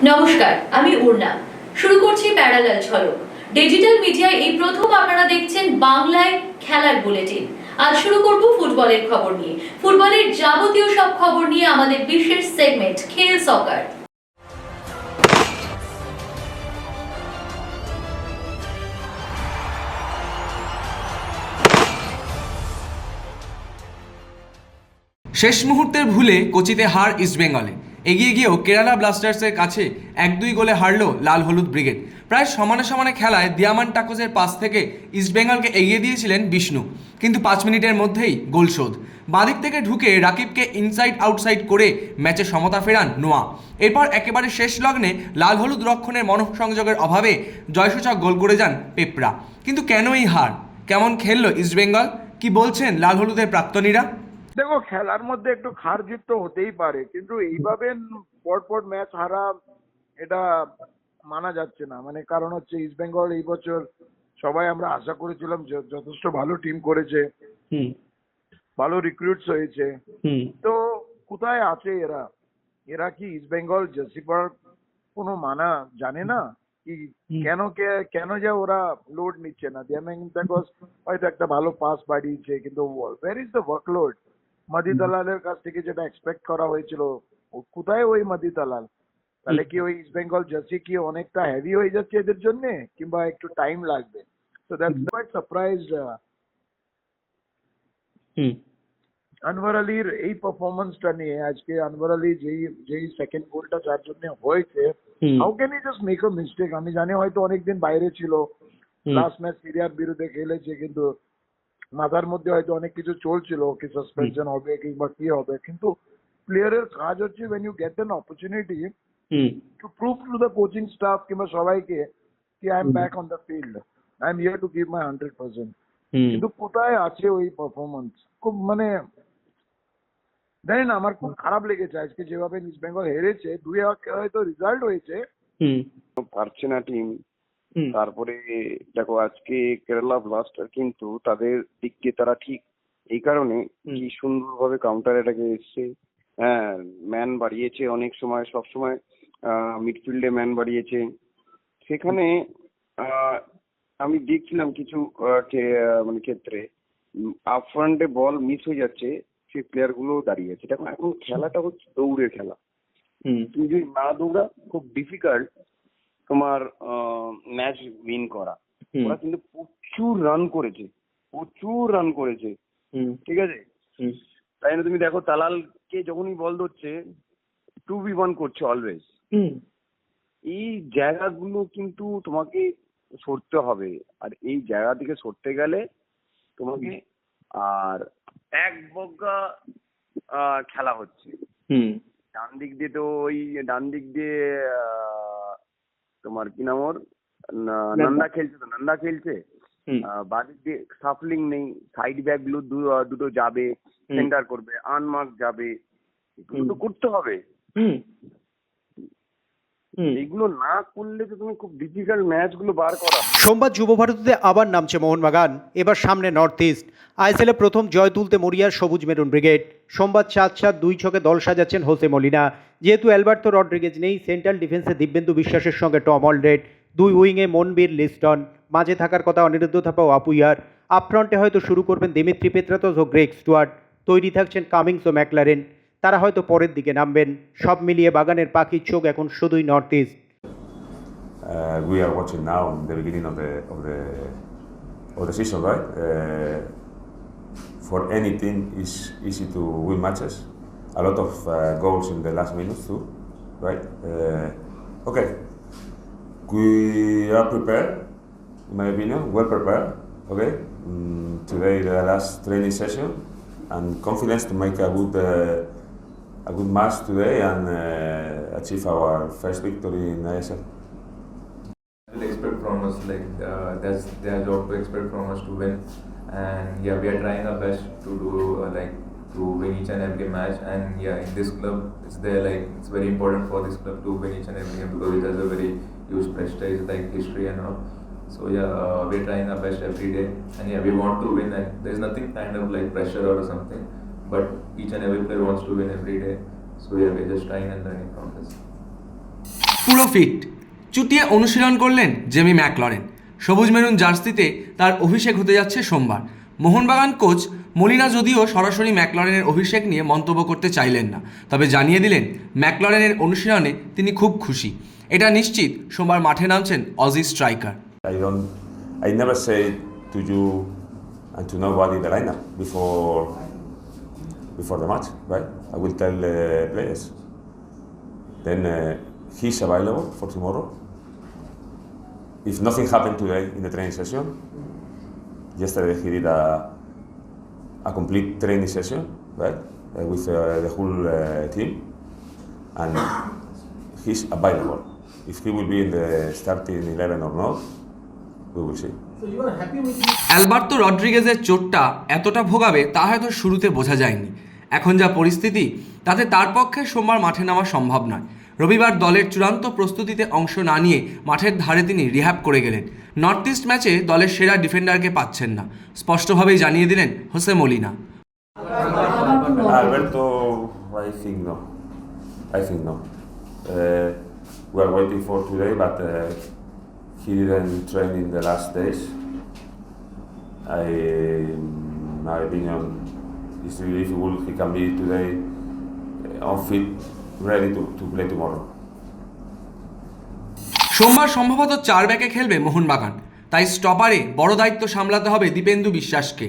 নমস্কার, আমি উর্না। শুরু করছি প্যারালাল ঝলক। ডিজিটাল মিডিয়ায় এই প্রথম আপনারা দেখছেন বাংলায় খেলার বুলেটিন। আজ শুরু করব ফুটবলের খবর নিয়ে। ফুটবলের যাবতীয় সব খবর নিয়ে আমাদের বিশেষ সেগমেন্ট খেল সকার। শেষ মুহূর্তের ভুলে কোচিতে হার ইস্টবেঙ্গলে। এগিয়ে গিয়েও কেরালা ব্লাস্টার্সের কাছে 1-2 গোলে হারল লাল হলুদ ব্রিগেড। প্রায় সমানে সমানে খেলায় দিয়ামান্টাকোসের পাস থেকে ইস্টবেঙ্গলকে এগিয়ে দিয়েছিলেন বিষ্ণু, কিন্তু 5 মিনিটের মধ্যেই গোল শোধ। বাঁদিক থেকে ঢুকে রাকিবকে ইনসাইড আউটসাইড করে ম্যাচে সমতা ফেরান নোয়া। এরপর একেবারে শেষ লগ্নে লাল হলুদ রক্ষণের মনঃসংযোগের অভাবে জয়সূচক গোল করে যান পেপরা। কিন্তু কেন এই হার? কেমন খেললো ইস্টবেঙ্গল? কি বলছেন লাল হলুদের প্রাক্তনীরা? দেখো, খেলার মধ্যে একটু হার জিত তো হতেই পারে, কিন্তু এইভাবে পরপর ম্যাচ হারা এটা মানা যাচ্ছে না। মানে কারণ হচ্ছে ইস্টবেঙ্গল এই বছর সবাই আমরা আশা করেছিলাম যথেষ্ট ভালো টিম করেছে, ভালো রিক্রুটস হয়েছে। তো কোথায় আছে এরা? এরা কি ইস্টবেঙ্গল জার্সি পরার কোনো মানা জানে না কি? কেন যে ওরা লোড নিচ্ছে না? দিয়ামান্টাকোস হয়তো একটা ভালো পাস বাড়িয়েছে, কিন্তু ওয়্যার ইজ দ্য ওয়ার্কলোড? মাদি দালালের কাছ থেকে যেটা এক্সপেক্ট করা হয়েছিল, কোথায় ওই মাদি দালাল? তাহলে কি ওই ইস্ট বেঙ্গল জার্সি কি অনেকটা হেভি হয়ে যাচ্ছে এদের জন্য, কিংবা একটু টাইম লাগবে? So that's quite surprised. Anwar আলীর এই পারফরমেন্সটা নিয়ে আজকে আনওয়ার আলী যেই সেকেন্ড গোলটা যার জন্য হয়েছে, how can E just make a mistake? আমি জানি হয়তো অনেকদিন বাইরে ছিল, লাস্ট ম্যাচ সিরিয়ার বিরুদ্ধে খেলেছে, কিন্তু মাথার মধ্যে হয়তো অনেক কিছু চলছিল, কি সাসপেনশন হবে কিংবা কি হবে। কিন্তু প্লেয়ারের কাজ হচ্ছে when you get an opportunity to prove to the coaching staff কিংবা সবাইকে কি I am back on the field, I am here to give my 100%। কিন্তু কোথায় আছে ওই পারফরমেন্স? খুব মানে জানি না, আমার খুব খারাপ লেগেছে আজকে যেভাবে ইস্ট বেঙ্গল হেরেছে। 2-1 হয়তো রেজাল্ট হয়েছে, পারছে না টিম। তারপরে দেখো, আজকে কেরালা ব্লাস্টার কিন্তু তাদের দিক দিয়ে তারা ঠিক এই কারণে কি সুন্দরভাবে কাউন্টার অ্যাটাকে এসছে। হ্যাঁ, ম্যান বাড়িয়েছে অনেক সময়, সব সময় মিডফিল্ডে ম্যান বাড়িয়েছে। সেখানে আমি দেখছিলাম কিছু মানে ক্ষেত্রে আপ ফ্রন্টে বল মিস হয়ে যাচ্ছে, সেই প্লেয়ার গুলো দাঁড়িয়ে আছে। দেখো, এখন খেলাটা হচ্ছে দৌড়ের খেলা। তুমি যদি না দৌড়া, খুব ডিফিকাল্ট তোমার ম্যাচ উইন করা। ওরা কিন্তু প্রচুর রান করেছে, ঠিক আছে? তাই না? তুমি দেখো, তালালকে যখনই বল ধরছে 2v1 করছে অলওয়েজ। এই জায়গাগুলো কিন্তু তোমাকে সরতে হবে, আর এই জায়গা থেকে সরতে গেলে তোমাকে আর এক বগা খেলা হচ্ছে। ডান দিক দিয়ে তোমার কি নাম ওর, নন্দা খেলছে। বাদিক দিয়ে সাফলিং নেই, সাইড ব্যাক গুলো দুটো যাবে, সেন্টার করবে, আনমার্ক যাবে, এগুলো তো করতে হবে। এইগুলো না করলে তো তুমি খুব ডিফিকাল্ট ম্যাচ গুলো বার করা। সোমবার যুব ভারতীতে আবার নামছে মোহনবাগান, এবার সামনে নর্থ ইস্ট। আইএসএলে প্রথম জয় তুলতে মরিয়া সবুজ মেরুন ব্রিগেড। সোমবার 7-7-2 ছকে দল সাজাচ্ছেন হোসে মলিনা। যেহেতু অ্যালবার্তো রড্রিগেজ নেই, সেন্ট্রাল ডিফেন্সে দিব্যেন্দু বিশ্বাসের সঙ্গে টম অলড্রেড, 2 উইংয়ে মনবীর লিস্টন, মাঝে থাকার কথা অনিরুদ্ধ থাপা ও আপুইয়ার। আপফ্রন্টে হয়তো শুরু করবেন দিমিত্রি পেত্রাতস ও গ্রেগ স্টুয়ার্ট। তৈরি থাকছেন কামিংস ও ম্যাকলারেন, তারা হয়তো পরের দিকে নামবেন। সব মিলিয়ে বাগানের পাখির চোখ এখন শুধুই north east. We are watching now the beginning of the season, right? For any team, it's easy to win matches. A lot of goals in the last minutes too, right? Okay, we are prepared, in my opinion, well prepared. Okay, today the last training session, and confidence to make a good match today and achieve our first victory in ISL. Expect from us, like that's their job to expect from us to win, and yeah, we are trying our best to do to win each and every match. And yeah, in this club, it's very important for this club to win each and every game, because it has a very huge prestige, like history and all. So yeah, we're trying our best every day, and yeah, we want to win. And there's nothing kind of like pressure or something, but each and every player wants to win every day. So yeah, we're just trying and learning from this. পুরো fit চুটিয়ে অনুশীলন করলেন Jamie McLaren. সবুজ maroon জার্সিতে তার অভিষেক হতে যাচ্ছে সোমবার। Mohun Bagan coach Malina যদিও সরাসরি ম্যাকলরেনের অভিষেক নিয়ে মন্তব্য করতে চাইলেন না, তবে জানিয়ে দিলেন ম্যাকলরেনের অনুশীলনে তিনি খুব খুশি। এটা নিশ্চিত সোমবার মাঠে নামছেন Aussie striker. I never say to you and to nobody the lineup before the match, right? I will tell the players. Then he's available for tomorrow. If nothing happened today in the training session, yesterday he did a complete training session, right, with the whole team, and he's available. If he will be in the starting 11 or not, we will see. Alberto রড্রিগেজের চোটটা এতটা ভোগাবে তা হয়তো শুরুতে বোঝা যায়নি। এখন যা পরিস্থিতি তাতে তার পক্ষে সোমবার মাঠে নামা সম্ভব নয়। রবিবার দলের চূড়ান্ত প্রস্তুতিতে অংশ না নিয়ে মাঠের ধারে তিনি রিহ্যাব করে গেলেন। নর্থ ইস্ট ম্যাচে দলের সেরা ডিফেন্ডারকে পাচ্ছেন না, স্পষ্টভাবেই জানিয়ে দিলেন Jose Molina. Alberto, I think no. We are waiting for today, but he didn't train in the last days. My opinion is really difficult. He can be today on fit, ready to play tomorrow. সোমবার সম্ভবত 4 ব্যাকে খেলবে মোহনবাগান, তাই স্টপারে বড় দায়িত্ব সামলাতে হবে দীপেন্দু বিশ্বাসকে।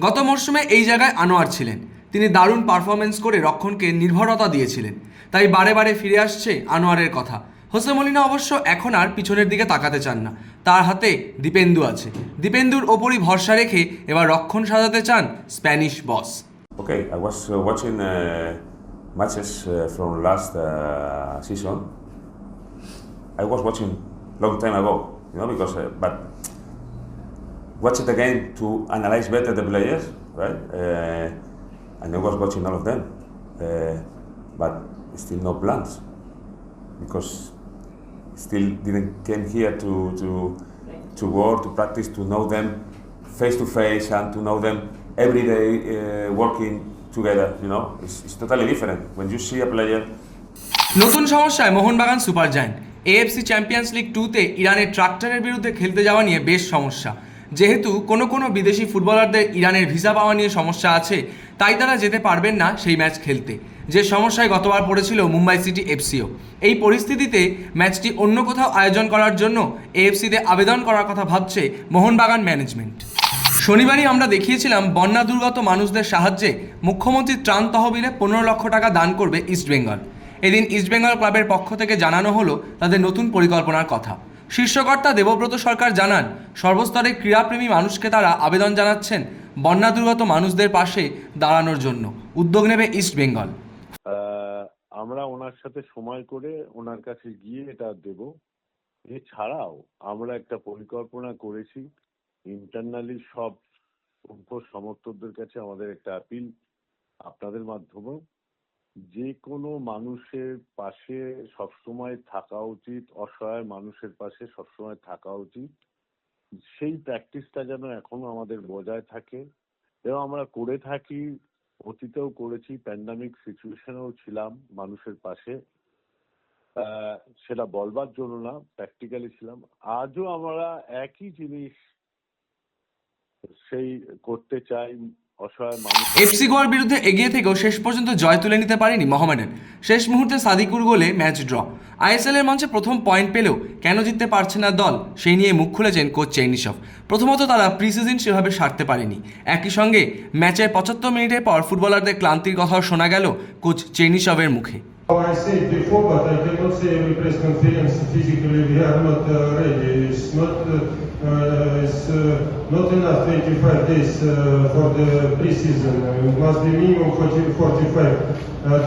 গত মরশুমে এই জায়গায় আনোয়ার ছিলেন, তিনি দারুণ পারফরমেন্স করে রক্ষণকে নির্ভরতা দিয়েছিলেন, তাই বারে বারে ফিরে আসছে আনোয়ারের কথা। হোসে মলিনা অবশ্য এখন আর পিছনের দিকে তাকাতে চান না, তার হাতে দীপেন্দু আছে। দীপেন্দুর ওপরই ভরসা রেখে এবার রক্ষণ সাজাতে চান Spanish boss. Okay, I was watching matches from last season. I was watching long time ago, because but watch it again to analyze better the players, right? And I was watching all of them, but still no plans because still didn't came here to work, to practice, to know them face to face and to know them every day working together. It's totally different when you see a player. নতুন সমস্যায় Mohun Bagan super giant. AFC champions league 2-তে ইরানের ট্রাক্টরের বিরুদ্ধে খেলতে যাওয়া নিয়ে বেশ সমস্যা। যেহেতু কোনো বিদেশি ফুটবলারদের ইরানের ভিসা পাওয়া নিয়ে সমস্যা আছে, তাই তারা যেতে পারবেন না সেই ম্যাচ খেলতে, যে সমস্যায় গতবার পড়েছিল মুম্বাই সিটি এফসিও। এই পরিস্থিতিতে ম্যাচটি অন্য কোথাও আয়োজন করার জন্য এএফসিতে আবেদন করার কথা ভাবছে মোহনবাগান ম্যানেজমেন্ট। শনিবারই আমরা দেখিয়েছিলাম বন্যা দুর্গত মানুষদের সাহায্যে মুখ্যমন্ত্রীর ত্রাণ তহবিলে 15 লক্ষ টাকা দান করবে ইস্টবেঙ্গল। এদিন ইস্টবেঙ্গল ক্লাবের পক্ষ থেকে জানানো হলো তাদের নতুন পরিকল্পনার কথা। শীর্ষকর্তা দেবব্রত সরকার জানান, সর্বস্তরের ক্রীড়াপ্রেমী মানুষকে তারা আবেদন জানাচ্ছেন বন্যা দুর্গত মানুষদের পাশে দাঁড়ানোর জন্য। উদ্যোগ নেবে ইস্টবেঙ্গল। আমরা ওনার সাথে সময় করে ওনার কাছে গিয়ে এটা দেব। এছাড়াও আমরা একটা পরিকল্পনা করেছি ইন্টারনালি সব সমর্থকদের কাছে আমাদের একটা আপিল আপনাদের মাধ্যমে, যে কোনো মানুষের পাশে সবসময় থাকা উচিত, অসহায় মানুষের পাশে সবসময় থাকা উচিত। সেই প্র্যাকটিসটা যেন এখনো আমাদের বজায় থাকে এবং আমরা করে থাকি, অতীতেও করেছি, প্যান্ডামিক সিচুয়েশনেও ছিলাম মানুষের পাশে। সেটা বলবার জন্য না, প্র্যাকটিক্যালি ছিলাম। আজও আমরা একই জিনিস সেই করতে চাই। এফসি গোয়ার বিরুদ্ধে এগিয়ে থেকেও শেষ পর্যন্ত জয় তুলে নিতে পারেনি মোহামেডান। শেষ মুহূর্তে সাদিকুর গোলে ম্যাচ ড্র। আইএসএল এর মঞ্চে প্রথম পয়েন্ট পেলেও কেন জিততে পারছে না দল, সেই নিয়ে মুখ খুলেছেন কোচ চেনিসভ। প্রথমত তারা প্রি সিজন সেভাবে সারতে পারেনি, একই সঙ্গে ম্যাচের 75 মিনিটের পর ফুটবলারদের ক্লান্তির কথাও শোনা গেল কোচ চেনিসভের মুখে। I said before, but I cannot say every press conference physically we are not ready. It's not enough 25 days for the pre-season. It must be minimum 45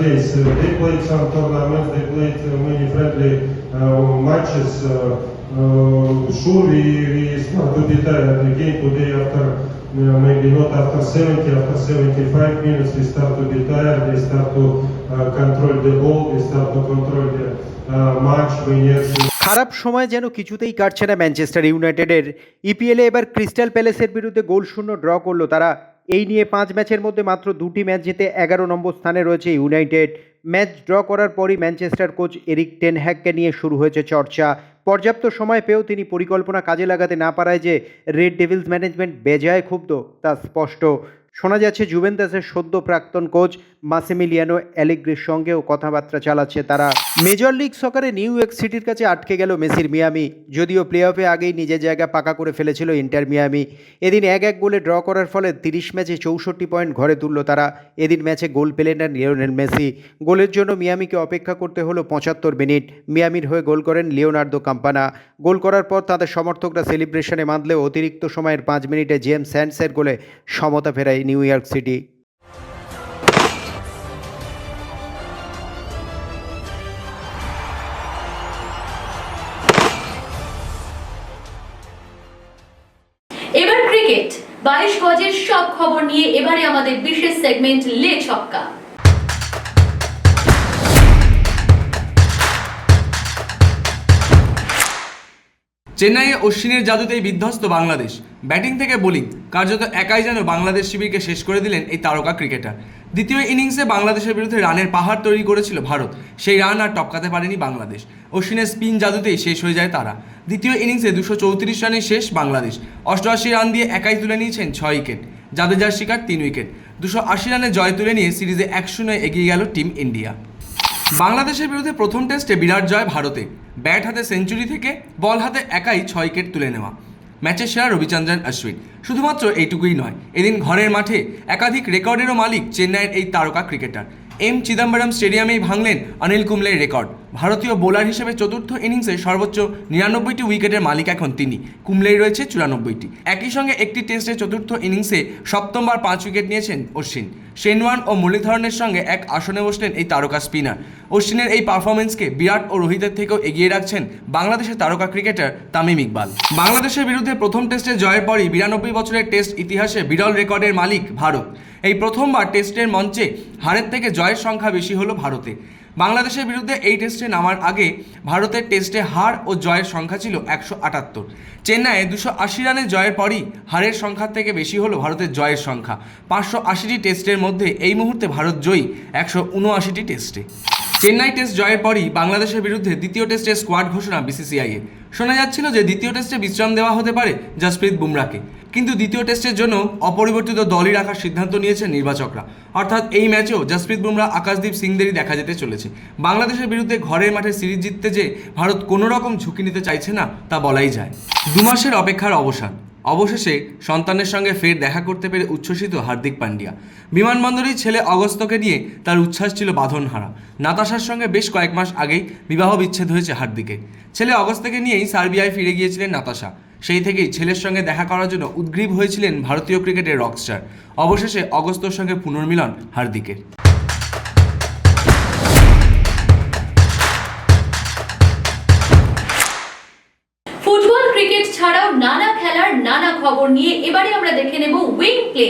days. They played some tournaments, they played many friendly matches. Sure, we start to be tired again today after maybe not after 70, after 75 minutes they start to be tired, they start to control the ball, they start to control the match. We need to খারাপ সময় যেন কিছুতেই কাটছে না Manchester ইউনাইটেডের। ইপিএলে এবার crystal প্যালেসের বিরুদ্ধে গোলশূন্য draw করলো তারা। এই নিয়ে 5 ম্যাচের মধ্যে মাত্র 2টি ম্যাচ জিতে 11 নম্বর স্থানে রয়েছে ইউনাইটেড। ম্যাচ ড্র করার পরই ম্যানচেস্টার কোচ এরিক টেন হ্যাগকে নিয়ে শুরু হয়েছে চর্চা। পর্যাপ্ত সময় পেয়েও তিনি পরিকল্পনা কাজে লাগাতে না পারায় যে রেড ডেভিলস ম্যানেজমেন্ট বেজায় ক্ষুব্ধ তা স্পষ্ট। শোনা যাচ্ছে জুভেন্টাসের সদ্য প্রাক্তন কোচ মাসিমিলিয়ানো অ্যালেগ্রির সঙ্গেও কথাবার্তা চালাচ্ছে তারা। মেজর লিগ সকারে নিউ ইয়র্ক সিটির কাছে আটকে গেল মেসির মিয়ামি। যদিও প্লে অফে আগেই নিজের জায়গা পাকা করে ফেলেছিল ইন্টার মিয়ামি। এদিন 1-1 গোলে ড্র করার ফলে 30 ম্যাচে 64 পয়েন্ট ঘরে তুলল তারা। এদিন ম্যাচে গোল পেলেন না লিওনেল মেসি। গোলের জন্য মিয়ামিকে অপেক্ষা করতে হলো 75 মিনিট। মিয়ামির হয়ে গোল করেন লিওনার্দো কাম্পানা। গোল করার পর তাদের সমর্থকরা সেলিব্রেশনে মাতলেও অতিরিক্ত সময়ের 5 মিনিটে জেমস স্যান্ডসের গোলে সমতা ফেরায় নিউ ইয়র্ক সিটি। এবার ক্রিকেট 22 গজের সব খবর নিয়ে এবারে আমাদের বিশেষ সেগমেন্ট লে ছক্কা। চেন্নাইয়ে অশ্বিনের জাদুতেই বিধ্বস্ত বাংলাদেশ। ব্যাটিং থেকে বোলিং কার্যত একাই যেন বাংলাদেশ শিবিরকে শেষ করে দিলেন এই তারকা ক্রিকেটার। দ্বিতীয় ইনিংসে বাংলাদেশের বিরুদ্ধে রানের পাহাড় তৈরি করেছিল ভারত, সেই রান আর টপকাতে পারেনি বাংলাদেশ। অশ্বিনের স্পিন জাদুতেই শেষ হয়ে যায় তারা। দ্বিতীয় ইনিংসে 234 রানে শেষ বাংলাদেশ। 88 রান দিয়ে একাই তুলে নিয়েছেন 6 উইকেট, জাদেজার শিকার 3 উইকেট। 280 রানে জয় তুলে নিয়ে সিরিজে 1-0 এগিয়ে গেল টিম ইন্ডিয়া। বাংলাদেশের বিরুদ্ধে প্রথম টেস্টে বিরাট জয় ভারতে। ব্যাট হাতে সেঞ্চুরি থেকে বল হাতে একাই 6 উইকেট তুলে নেওয়া। ম্যাচের সেরা রবিচন্দ্রন অশ্বিন। শুধুমাত্র এইটুকুই নয়, এদিন ঘরের মাঠে একাধিক রেকর্ডেরও মালিক চেন্নাইয়ের এই তারকা ক্রিকেটার। এম চিদম্বরম স্টেডিয়ামেই ভাঙলেন অনিল কুম্বলের রেকর্ড। ভারতীয় বোলার হিসেবে চতুর্থ ইনিংসে সর্বোচ্চ 99টি উইকেটের মালিক এখন তিনি। কুম্বলেই রয়েছে 94টি। একই সঙ্গে একটি টেস্টে চতুর্থ ইনিংসে সপ্তমবার 5 উইকেট নিয়েছেন অশ্বিন। শেন ওয়ার্ন ও মুরলীধরনের সঙ্গে এক আসনে বসলেন এই তারকা স্পিনার। অশ্বিনের এই পারফরমেন্সকে বিরাট ও রোহিতের থেকেও এগিয়ে রাখছেন বাংলাদেশের তারকা ক্রিকেটার তামিম ইকবাল। বাংলাদেশের বিরুদ্ধে প্রথম টেস্টে জয়ের পরই 92 বছরের টেস্ট ইতিহাসে বিরল রেকর্ডের মালিক ভারত। এই প্রথমবার টেস্টের মঞ্চে হারের থেকে জয়ের সংখ্যা বেশি হলো ভারতে। বাংলাদেশের বিরুদ্ধে এই টেস্টে নামার আগে ভারতের টেস্টে হার ও জয়ের সংখ্যা ছিল 178। চেন্নাইয়ে 280 রানে জয়ের পরই হারের সংখ্যার থেকে বেশি হলো ভারতের জয়ের সংখ্যা। 580টি টেস্টের মধ্যে এই মুহূর্তে ভারত জয়ী 179টি টেস্টে। চেন্নাই টেস্ট জয়ের পরই বাংলাদেশের বিরুদ্ধে দ্বিতীয় টেস্টের স্কোয়াড ঘোষণা বিসিসিআইয়ের। শোনা যাচ্ছিল যে দ্বিতীয় টেস্টে বিশ্রাম দেওয়া হতে পারে জসপ্রীত বুমরাকে, কিন্তু দ্বিতীয় টেস্টের জন্য অপরিবর্তিত দলই রাখার সিদ্ধান্ত নিয়েছেন নির্বাচকরা। অর্থাৎ এই ম্যাচেও জসপ্রীত বুমরা, আকাশদীপ সিংদেরই দেখা যেতে চলেছে। বাংলাদেশের বিরুদ্ধে ঘরের মাঠে সিরিজ জিততে যে ভারত কোনো রকম ঝুঁকি নিতে চাইছে না তা বলাই যায়। 2 মাসের অপেক্ষার অবসান, অবশেষে সন্তানের সঙ্গে ফের দেখা করতে পেরে উচ্ছ্বসিত হার্দিক পান্ডিয়া। বিমানবন্দরেই ছেলে অগস্ত্যকে নিয়ে তার উচ্ছ্বাস ছিল বাঁধনহারা। নাতাশার সঙ্গে বেশ কয়েক মাস আগেই বিবাহ বিচ্ছেদ হয়েছে হার্দিকের। ছেলে অগস্ত্যকে নিয়েই সার্বিয়ায় ফিরে গিয়েছিলেন নাতাশা। সেই থেকেই ছেলের সঙ্গে দেখা করার জন্য উদ্গ্রীব হয়েছিলেন ভারতীয় ক্রিকেটের রকস্টার। অবশেষে অগস্ত্যর সঙ্গে পুনর্মিলন হার্দিকের। ফুটবল ক্রিকেট ছাড়াও নানা খেলার নানা খবর নিয়ে এবারে আমরা দেখে নেব উইং প্লে।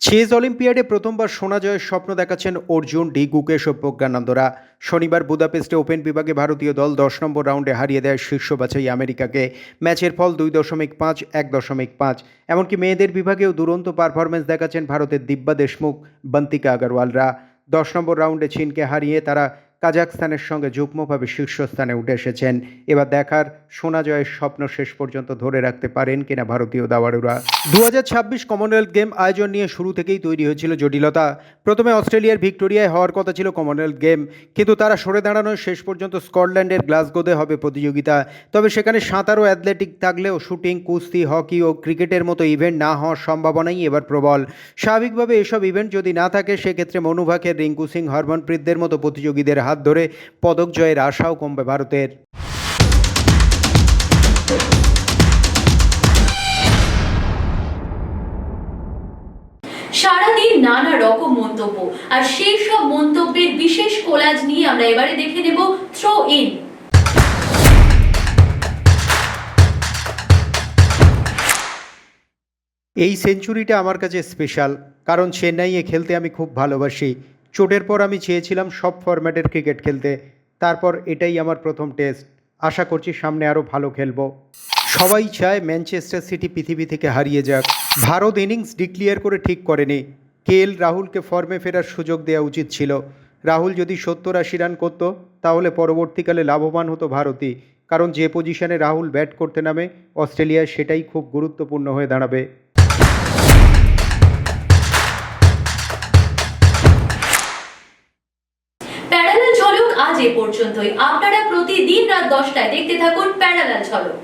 চেস অলিম্পিয়াডে প্রথমবার সোনা জয়ের স্বপ্ন দেখাচ্ছেন অর্জুন ডি, গুকেশ ও প্রজ্ঞানন্দরা। শনিবার বুদাপেস্টে ওপেন বিভাগে ভারতীয় দল 10 নম্বর রাউন্ডে হারিয়ে দেয় শীর্ষ বাছাই আমেরিকাকে। ম্যাচের ফল 2.5, 1.5। এমনকি মেয়েদের বিভাগেও দুরন্ত পারফরমেন্স দেখাচ্ছেন ভারতের দিব্যা দেশমুখ, বন্তিকা আগরওয়ালরা। 10 নম্বর রাউন্ডে চীনকে হারিয়ে তারা কাজাখস্তানের সঙ্গে যুগ্মভাবে শীর্ষস্থানে উঠে এসেছেন। এবার দেখার সোনা জয়ের স্বপ্ন শেষ পর্যন্ত ধরে রাখতে পারেন কিনা ভারতীয় দাবাড়ুরা। 2026 কমনওয়েলথ গেম আয়োজন নিয়ে শুরু থেকেই তৈরি হয়েছিল জটিলতা। প্রথমে অস্ট্রেলিয়ার ভিক্টোরিয়ায় হওয়ার কথা ছিল কমনওয়েলথ গেম, কিন্তু তারা সরে দাঁড়ানোয় শেষ পর্যন্ত স্কটল্যান্ডের গ্লাসগোতে হবে প্রতিযোগিতা। তবে সেখানে সাঁতার ও অ্যাথলেটিক থাকলেও শুটিং, কুস্তি, হকি ও ক্রিকেটের মতো ইভেন্ট না হওয়ার সম্ভাবনাই এবার প্রবল। স্বাভাবিকভাবে এসব ইভেন্ট যদি না থাকে সেক্ষেত্রে মনু ভাকের, রিঙ্কু সিং, হরমনপ্রীতদের মতো প্রতিযোগীদের হাত ধরে পদক জয়ের আশাও কমবে ভারতের। সারাদিন নানা রকম মন্তব্য, আর সেই সব মন্তব্যের বিশেষ কোলাজ নিয়ে আমরা এবারে দেখে নেব থ্রো ইন। এই সেঞ্চুরিটা আমার কাছে স্পেশাল, কারণ চেন্নাইয়ে খেলতে আমি খুব ভালোবাসি। চোটের পর আমি চেয়েছিলাম সব ফরম্যাটের ক্রিকেট খেলতে, তারপর এটাই আমার প্রথম টেস্ট। আশা করছি সামনে আরও ভালো খেলবো। সবাই চায় ম্যানচেস্টার সিটি পৃথিবী থেকে হারিয়ে যাক। ভারত ইনিংস ডিক্লিয়ার করে ঠিক করেনি। রাহুলকে ফর্মে ফেরার সুযোগ দেওয়া উচিত ছিল। রাহুল যদি 70-80 রান করত তাহলে পরবর্তীকালে লাভবান হতো ভারতই, কারণ যে পজিশনে রাহুল ব্যাট করতে নামে অস্ট্রেলিয়ায় সেটাই খুব গুরুত্বপূর্ণ হয়ে দাঁড়াবে। প্যারালাল ঝলক আজ এ পর্যন্তই। আপনারা প্রতিদিন রাত 10টায় দেখতে থাকুন প্যারালাল ঝলক।